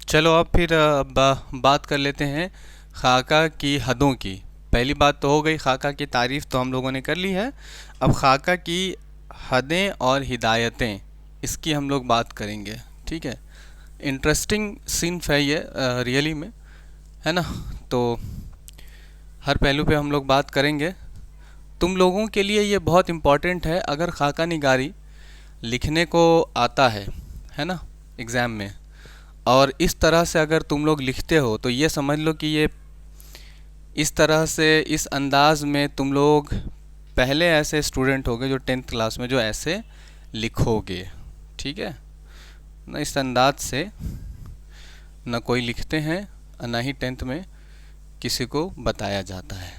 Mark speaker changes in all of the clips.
Speaker 1: چلو اب پھر بات کر لیتے ہیں خاکہ کی حدوں کی۔ پہلی بات تو ہو گئی، خاکہ کی تعریف تو ہم لوگوں نے کر لی ہے۔ اب خاکہ کی حدیں اور ہدایتیں، اس کی ہم لوگ بات کریں گے، ٹھیک ہے۔ انٹرسٹنگ صنف ہے یہ ریئلی میں، ہے نا۔ تو ہر پہلو پہ ہم لوگ بات کریں گے۔ تم لوگوں کے لیے یہ بہت امپورٹنٹ ہے، اگر خاکہ نگاری لکھنے کو آتا ہے نا ایگزام میں، اور اس طرح سے اگر تم لوگ لکھتے ہو تو یہ سمجھ لو کہ یہ اس طرح سے اس انداز میں تم لوگ پہلے ایسے اسٹوڈنٹ ہوگے جو 10th کلاس میں جو ایسے لکھو گے، ٹھیک ہے نہ۔ اس انداز سے نہ کوئی لکھتے ہیں، نہ ہی 10th میں کسی کو بتایا جاتا ہے،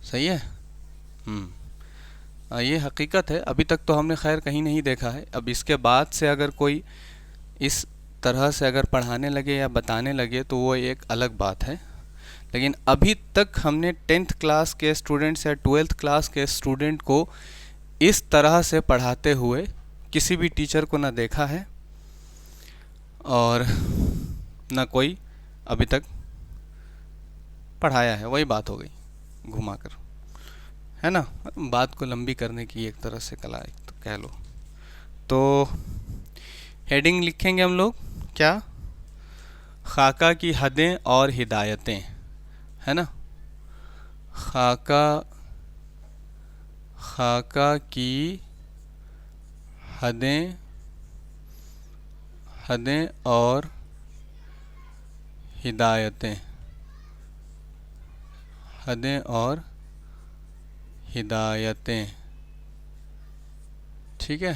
Speaker 1: صحیح ہے۔ یہ حقیقت ہے، ابھی تک تو ہم نے خیر کہیں نہیں دیکھا ہے۔ اب اس کے بعد سے اگر کوئی اس طرح سے اگر پڑھانے لگے یا بتانے لگے تو وہ ایک الگ بات ہے، لیکن ابھی تک ہم نے 10th کلاس کے اسٹوڈنٹس یا 12th کلاس کے اسٹوڈنٹ کو اس طرح سے پڑھاتے ہوئے کسی بھی ٹیچر کو نہ دیکھا ہے، اور نہ کوئی ابھی تک پڑھایا ہے۔ وہی بات ہو گئی گھما کر، ہے نا۔ بات کو لمبی کرنے کی ایک طرح سے کلا ایک تو کہہ لو۔ تو ہیڈنگ لکھیں گے ہم لوگ کیا؟ خاکہ کی حدیں اور ہدایتیں، ہے نا۔ خاکہ کی حدیں اور ہدایتیں، ٹھیک ہے۔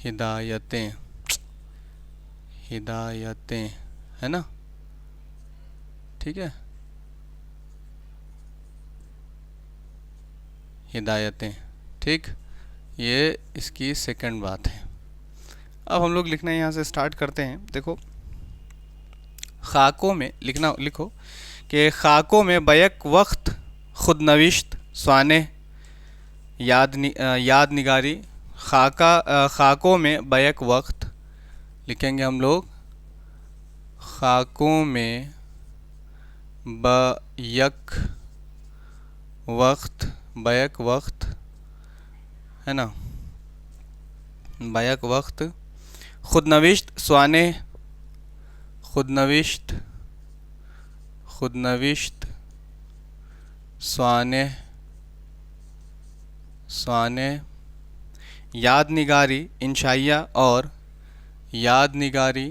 Speaker 1: ہدایتیں ہے نا، ٹھیک ہے۔ ہدایتیں، ٹھیک، یہ اس کی سیکنڈ بات ہے۔ اب ہم لوگ لکھنا یہاں سے سٹارٹ کرتے ہیں۔ دیکھو، خاکوں میں لکھو کہ خاکوں میں بیک وقت خود نوشت سوانح یاد نگاری۔ خاکوں میں بیک وقت لکھیں گے ہم لوگ، خاکوں میں بیک وقت ہے نا، بیک وقت خود نوشت سوانح یاد نگاری انشائیہ اور یاد نگاری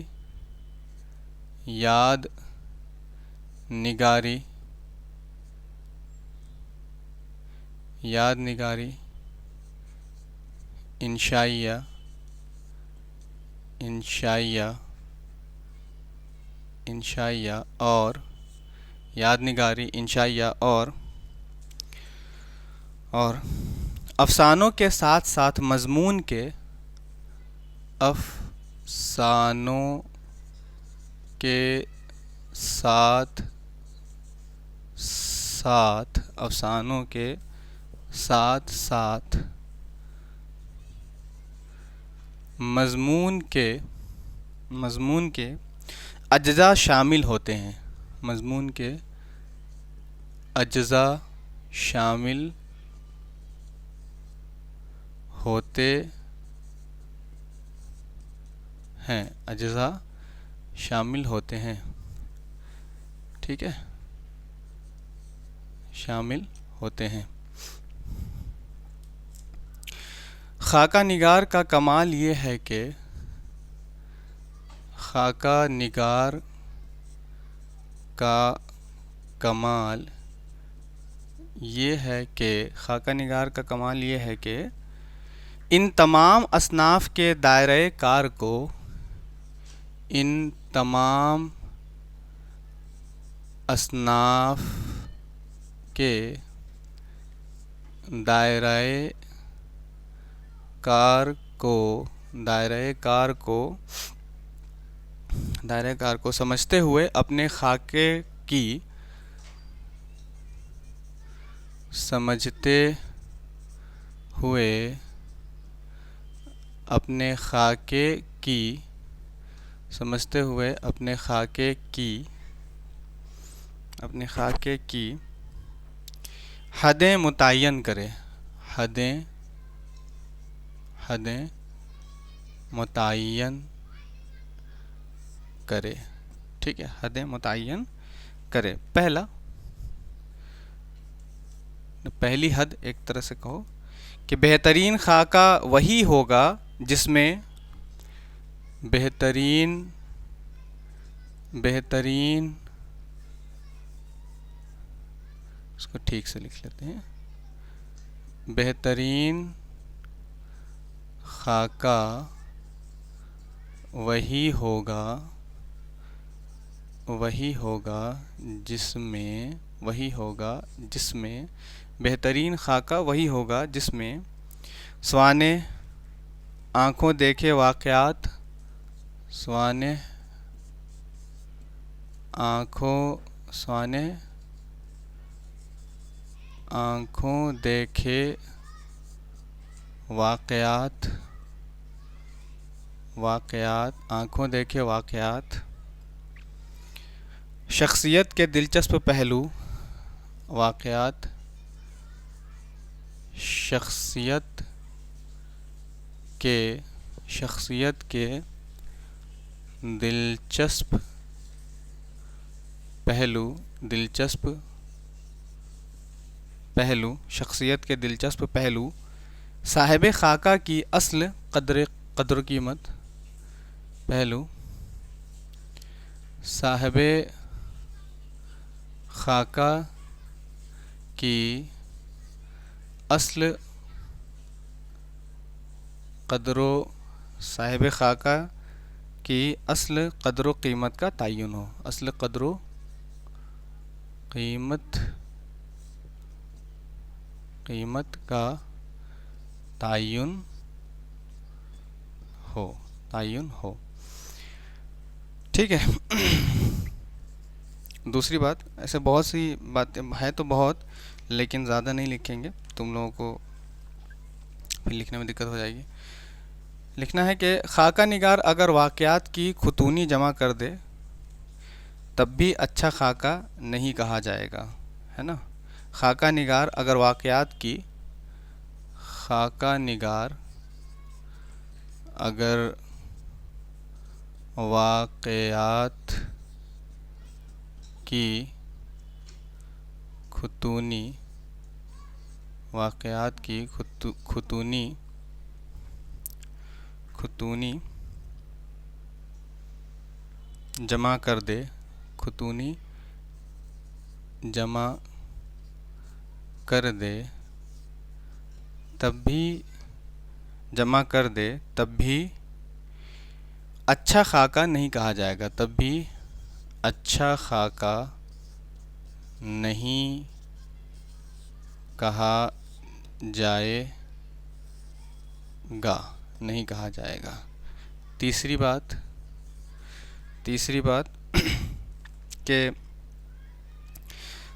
Speaker 1: انشائیہ اور یاد نگاری انشائیہ اور افسانوں کے ساتھ ساتھ مضمون کے مضمون کے اجزاء شامل ہوتے ہیں، مضمون کے اجزاء شامل ہوتے ہیں، ٹھیک ہے، شامل ہوتے ہیں۔ خاکہ نگار کا کمال یہ ہے کہ ان تمام اصناف کے دائرۂ کار کو سمجھتے ہوئے اپنے خاکے کی سمجھتے ہوئے اپنے خاکے کی حدیں متعین کرے. حدیں متعین کرے. ٹھیک ہے، حدیں متعین کرے. پہلی حد ایک طرح سے کہو کہ بہترین خاکہ وہی ہوگا جس میں بہترین اس کو ٹھیک سے لکھ لیتے ہیں. بہترین خاکہ وہی ہوگا جس میں بہترین خاکہ وہی ہوگا جس میں سوانح آنکھوں دیکھے واقعات شخصیت کے دلچسپ پہلو صاحب خاکہ کی اصل قدر و قیمت. صاحب خاکہ کی اصل قدر و قیمت کا تعین ہو. اصل قدر و قیمت کا تعین ہو. ٹھیک ہے. دوسری بات، ایسے بہت سی باتیں ہے تو بہت، لیکن زیادہ نہیں لکھیں گے، تم لوگوں کو پھر لکھنے میں دقت ہو جائے گی. لکھنا ہے کہ خاکہ نگار اگر واقعات کی خطونی جمع کر دے تب بھی اچھا خاکہ نہیں کہا جائے گا، ہے نا. خاکہ نگار اگر واقعات کی خطونی جمع کر دے تب بھی اچھا خاکہ نہیں کہا جائے گا. اچھا خاکہ نہیں کہا جائے گا. تیسری بات کہ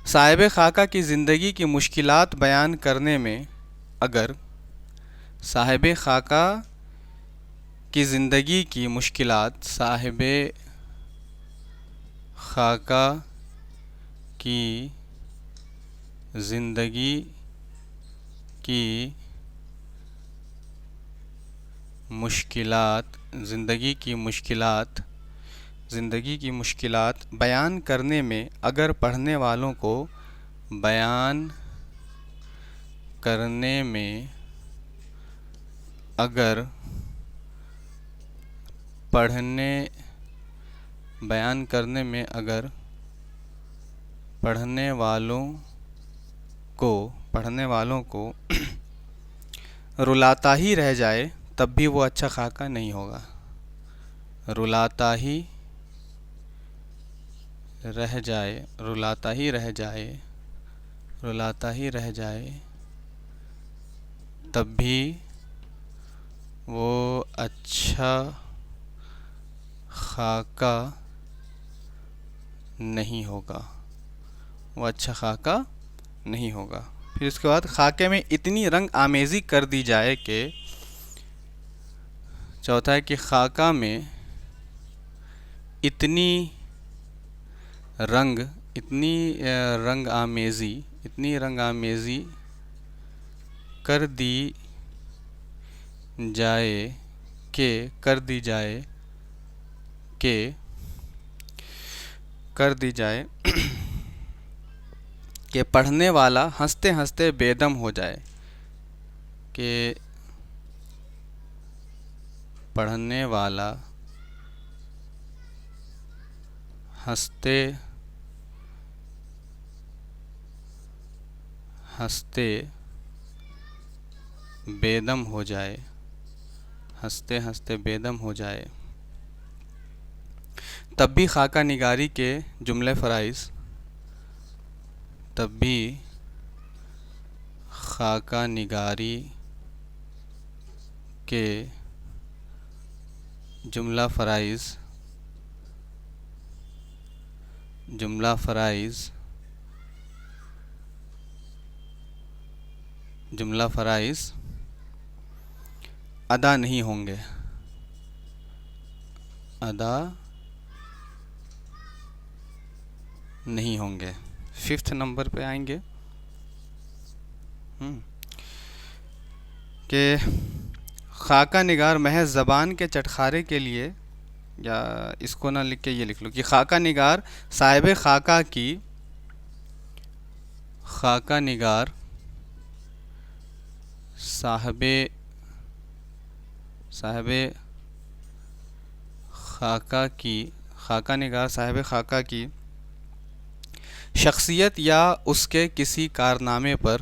Speaker 1: صاحب خاکہ کی زندگی کی مشکلات بیان کرنے میں اگر صاحب خاکہ کی زندگی کی مشکلات بیان کرنے میں اگر پڑھنے والوں کو بیان کرنے میں اگر پڑھنے والوں کو رلاتا ہی رہ جائے تب بھی وہ اچھا خاکہ نہیں ہوگا. رلاتا ہی رہ جائے تب بھی وہ اچھا خاکہ نہیں ہوگا. پھر اس کے بعد خاکے میں اتنی رنگ آمیزی کر دی جائے کہ چوتھا ہے کہ خاکہ میں اتنی رنگ اتنی رنگ آمیزی کر دی جائے کہ پڑھنے والا ہنستے ہنستے بے دم ہو جائے، کہ پڑھنے والا ہنستے ہنستے بے دم ہو جائے۔ تب بھی خاکہ نگاری کے جملے فرائض، جملہ فرائض ادا نہیں ہوں گے۔ 5 نمبر پہ آئیں گے کہ خاکہ نگار محض زبان کے چٹخارے کے لیے، یا اس کو نہ لکھ کے یہ لکھ لو کہ خاکہ نگار صاحب خاکہ کی شخصیت یا اس کے کسی کارنامے پر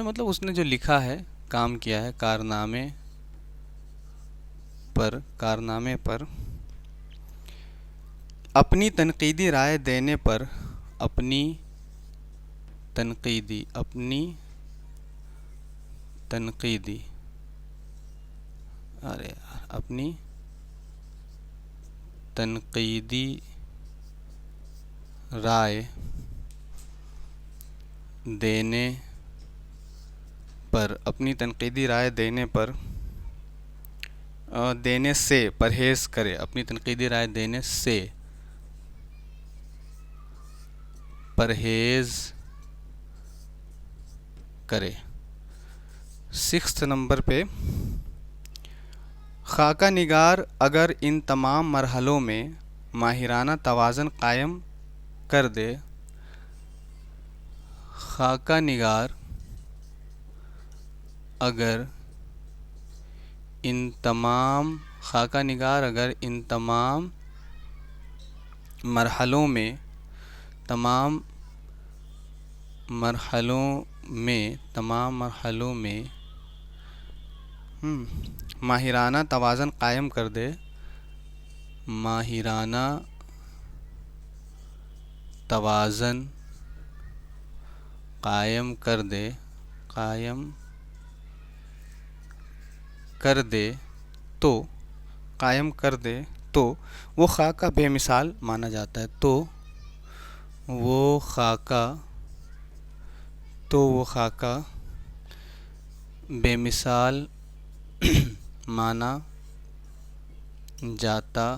Speaker 1: مطلب اس نے جو لکھا ہے، کام کیا ہے، کارنامے پر اپنی تنقیدی رائے دینے پر اپنی تنقیدی رائے دینے سے پرہیز کرے، اپنی تنقیدی رائے دینے سے پرہیز کرے۔ 6 نمبر پہ خاکہ نگار اگر ان تمام مرحلوں میں ماہرانہ توازن قائم کر دے، خاکہ نگار اگر ان تمام مرحلوں میں ماہرانہ توازن قائم کر دے، قائم کر دے تو وہ خاکہ بے مثال مانا جاتا ہے، تو وہ خاکہ بے مثال مانا جاتا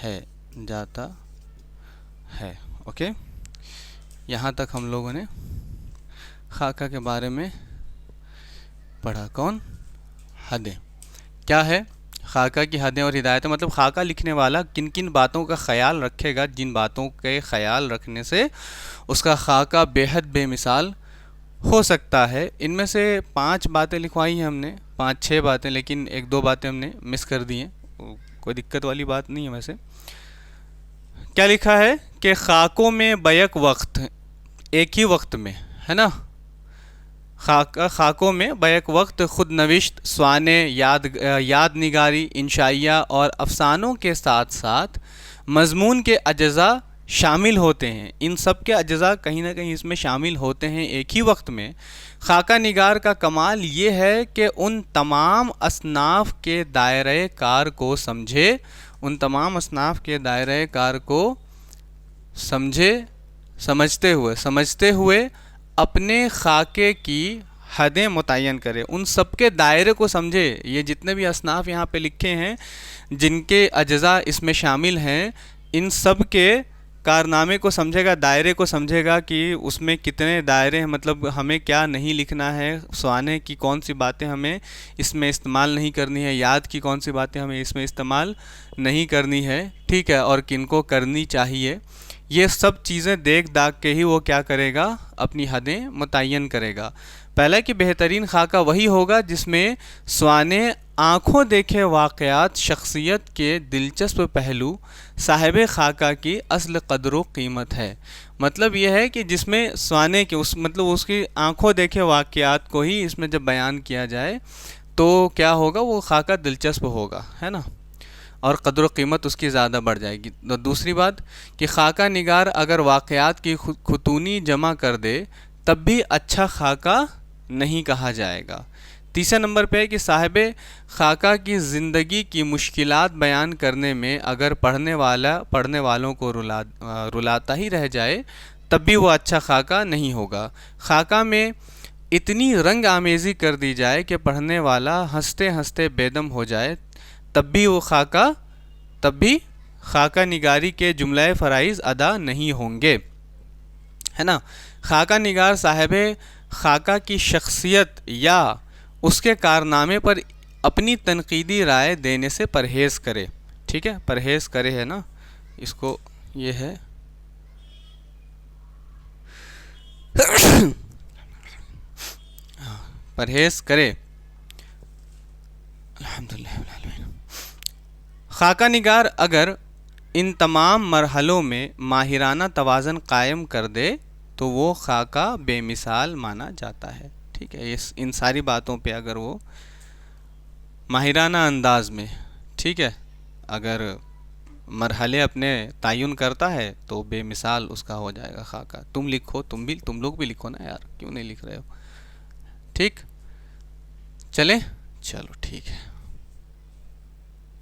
Speaker 1: ہے۔ اوکے، یہاں تک ہم لوگوں نے خاکہ کے بارے میں پڑھا۔ کون؟ حدیں کیا ہے؟ خاکہ کی حدیں اور ہدایتیں، مطلب خاکہ لکھنے والا کن کن باتوں کا خیال رکھے گا، جن باتوں کے خیال رکھنے سے اس کا خاکہ بے حد بے مثال ہو سکتا ہے۔ ان میں سے 5 باتیں لکھوائی ہیں ہم نے، 5-6 باتیں، لیکن 1-2 باتیں ہم نے مس کر دی ہیں، کوئی دقت والی بات نہیں ہے۔ ویسے کیا لکھا ہے کہ خاکوں میں بیک وقت، ایک ہی وقت میں، ہے نا، خاکوں میں بیک وقت خود نوشت، سوانے، یاد نگاری، انشائیہ اور افسانوں کے ساتھ ساتھ مضمون کے اجزاء شامل ہوتے ہیں۔ ان سب کے اجزاء کہیں نہ کہیں اس میں شامل ہوتے ہیں ایک ہی وقت میں۔ خاکہ نگار کا کمال یہ ہے کہ ان تمام اصناف کے دائرۂ کار کو سمجھے، سمجھتے ہوئے اپنے خاکے کی حدیں متعین کرے، ان سب کے دائرے کو سمجھے. یہ جتنے بھی اصناف یہاں پہ لکھے ہیں جن کے اجزاء اس میں شامل ہیں، ان سب کے کارنامے کو سمجھے گا، دائرے کو سمجھے گا کہ اس میں کتنے دائرے ہیں، مطلب ہمیں کیا نہیں لکھنا ہے، سوانے کی کون سی باتیں ہمیں اس میں استعمال نہیں کرنی ہے، یاد کی کون سی باتیں ہمیں اس میں استعمال نہیں کرنی ہے، ٹھیک ہے، اور کن کو کرنی چاہیے. یہ سب چیزیں دیکھ داکھ کے ہی وہ کیا کرے گا، اپنی حدیں متعین کرے گا. پہلا کہ بہترین خاکہ وہی ہوگا جس میں سوانے آنکھوں دیکھے واقعات، شخصیت کے دلچسپ پہلو، صاحب خاکہ کی اصل قدر و قیمت ہے. مطلب یہ ہے کہ جس میں سوانے کے مطلب اس کی آنکھوں دیکھے واقعات کو ہی اس میں جب بیان کیا جائے تو کیا ہوگا، وہ خاکہ دلچسپ ہوگا، ہے نا، اور قدر و قیمت اس کی زیادہ بڑھ جائے گی. دوسری بات کہ خاکہ نگار اگر واقعات کی خطونی جمع کر دے تب بھی اچھا خاکہ نہیں کہا جائے گا. تیسرے نمبر پہ کہ صاحب خاکہ کی زندگی کی مشکلات بیان کرنے میں اگر پڑھنے والوں کو رلاتا ہی رہ جائے تب بھی وہ اچھا خاکہ نہیں ہوگا. خاکہ میں اتنی رنگ آمیزی کر دی جائے کہ پڑھنے والا ہنستے ہنستے بیدم ہو جائے تب بھی خاکہ نگاری کے جملہ فرائض ادا نہیں ہوں گے، ہے نا. خاکہ نگار صاحب خاکہ کی شخصیت یا اس کے کارنامے پر اپنی تنقیدی رائے دینے سے پرہیز کرے. ٹھیک ہے، پرہیز کرے ہے نا، اس کو یہ ہے پرہیز کرے. الحمدللہ. خاکہ نگار اگر ان تمام مرحلوں میں ماہرانہ توازن قائم کر دے تو وہ خاکہ بے مثال مانا جاتا ہے. ٹھیک ہے، ان ساری باتوں پہ اگر وہ ماہرانہ انداز میں، ٹھیک ہے، اگر مرحلے اپنے تعین کرتا ہے تو بے مثال اس کا ہو جائے گا خاکہ. تم لکھو، تم لوگ بھی لکھو نا یار، کیوں نہیں لکھ رہے ہو؟ ٹھیک، چلیں، چلو ٹھیک ہے.